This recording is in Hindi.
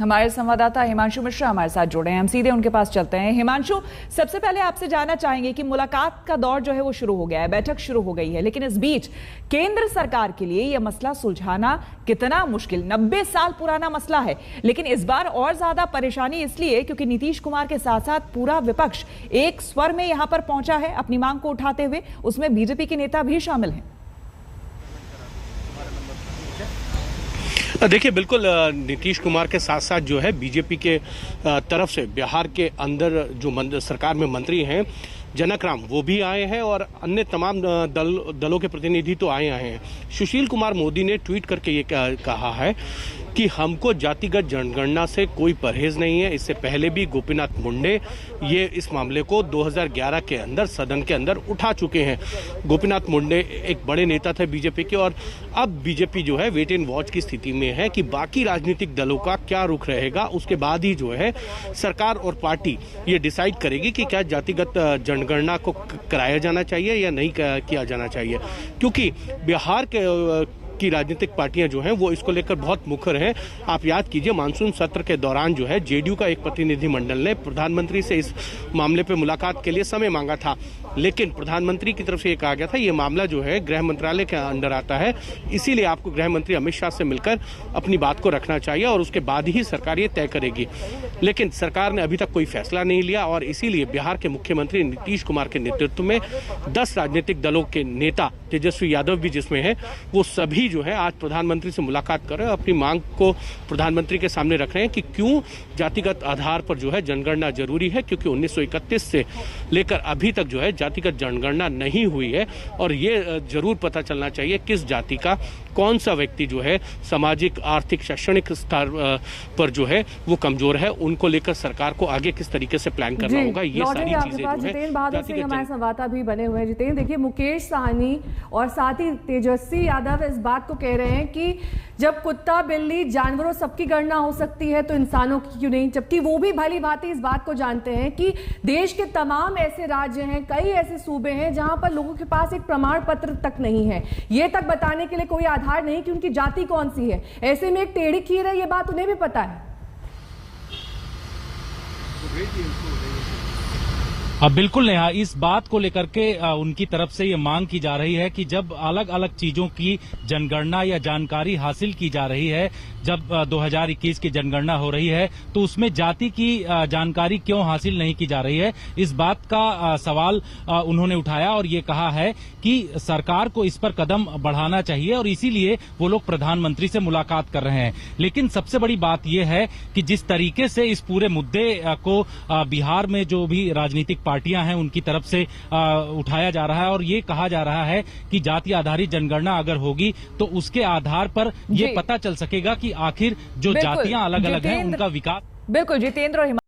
हमारे संवाददाता हिमांशु मिश्रा हमारे साथ जुड़े हैं, हम सीधे उनके पास चलते हैं। हिमांशु, सबसे पहले आपसे जानना चाहेंगे कि मुलाकात का दौर जो है वो शुरू हो गया है, बैठक शुरू हो गई है, लेकिन इस बीच केंद्र सरकार के लिए यह मसला सुलझाना कितना मुश्किल, 90 साल पुराना मसला है। लेकिन इस बार और ज्यादा परेशानी इसलिए क्योंकि नीतीश कुमार के साथ साथ पूरा विपक्ष एक स्वर में यहां पर पहुंचा है अपनी मांग को उठाते हुए, उसमें बीजेपी के नेता भी शामिल हैं। देखिए, बिल्कुल नीतीश कुमार के साथ साथ जो है बीजेपी के तरफ से बिहार के अंदर जो सरकार में मंत्री हैं जनक राम, वो भी आए हैं और अन्य तमाम दलों के प्रतिनिधि तो आए हैं। सुशील कुमार मोदी ने ट्वीट करके ये कहा है कि हमको जातिगत जनगणना से कोई परहेज नहीं है। इससे पहले भी गोपीनाथ मुंडे ये इस मामले को 2011 के अंदर सदन के अंदर उठा चुके हैं। गोपीनाथ मुंडे एक बड़े नेता थे बीजेपी के, और अब बीजेपी जो है वेट एंड वॉच की स्थिति में है कि बाकी राजनीतिक दलों का क्या रुख रहेगा। उसके बाद ही जो है सरकार और पार्टी ये डिसाइड करेगी कि क्या जातिगत जनगणना को कराया जाना चाहिए या नहीं किया जाना चाहिए, क्योंकि बिहार के की राजनीतिक पार्टियां जो हैं वो इसको लेकर बहुत मुखर हैं। आप याद कीजिए, मानसून सत्र के दौरान जो है जेडीयू का एक प्रतिनिधि मंडल ने प्रधानमंत्री से इस मामले पे मुलाकात के लिए समय मांगा था, लेकिन प्रधानमंत्री की तरफ से ये कहा गया था ये मामला जो है गृह मंत्रालय के अंडर आता है, इसीलिए आपको गृह मंत्री अमित शाह से मिलकर अपनी बात को रखना चाहिए और उसके बाद ही सरकार ये तय करेगी। लेकिन सरकार ने अभी तक कोई फैसला नहीं लिया और इसीलिए बिहार के मुख्यमंत्री नीतीश कुमार के नेतृत्व में 10 राजनीतिक दलों के नेता, तेजस्वी यादव भी जिसमें है, वो सभी जो है आज प्रधानमंत्री से मुलाकात कर रहे हैं, अपनी मांग को प्रधानमंत्री के सामने रख रहे हैं कि क्यों जातिगत आधार पर जो है जनगणना जरूरी है, क्योंकि 1931 से लेकर अभी तक जो है जातिगत जनगणना नहीं हुई है और ये जरूर पता चलना चाहिए किस जाति का कौन सा व्यक्ति जो है सामाजिक, आर्थिक, शैक्षणिक स्तर पर जो है वो कमजोर है, उनको लेकर सरकार को आगे किस तरीके से प्लान करना होगा। ये सारी चीजें जो है जितेंद्र बहादुर सिंह हमारे संवाददाता भी बने हुए हैं। जितेंद्र, देखिए, मुकेश साहनी और साथ ही तेजस्वी यादव इस बात को कह रहे हैं कि जब कुत्ता, बिल्ली, जानवरों सबकी गणना हो सकती है तो इंसानों की क्यों नहीं, जबकि वो भी भली भांति इस बात को जानते हैं कि देश के तमाम ऐसे राज्य हैं, कई ऐसे सूबे हैं जहां पर लोगों के पास एक प्रमाण पत्र तक नहीं है, ये तक बताने के लिए कोई आधार नहीं कि उनकी जाति कौन सी है। ऐसे में एक टेढ़ी खीर है, ये बात उन्हें भी पता है। बिल्कुल नेहा, इस बात को लेकर के उनकी तरफ से ये मांग की जा रही है कि जब अलग अलग चीजों की जनगणना या जानकारी हासिल की जा रही है, जब 2021 की जनगणना हो रही है तो उसमें जाति की जानकारी क्यों हासिल नहीं की जा रही है, इस बात का सवाल उन्होंने उठाया और ये कहा है कि सरकार को इस पर कदम बढ़ाना चाहिए और इसीलिए वो लोग प्रधानमंत्री से मुलाकात कर रहे हैं। लेकिन सबसे बड़ी बात यह है कि जिस तरीके से इस पूरे मुद्दे को बिहार में जो भी राजनीतिक पार्टियां हैं उनकी तरफ से उठाया जा रहा है और ये कहा जा रहा है कि जाति आधारित जनगणना अगर होगी तो उसके आधार पर ये पता चल सकेगा कि आखिर जो जातियां अलग अलग हैं उनका विकास। बिल्कुल जितेंद्र और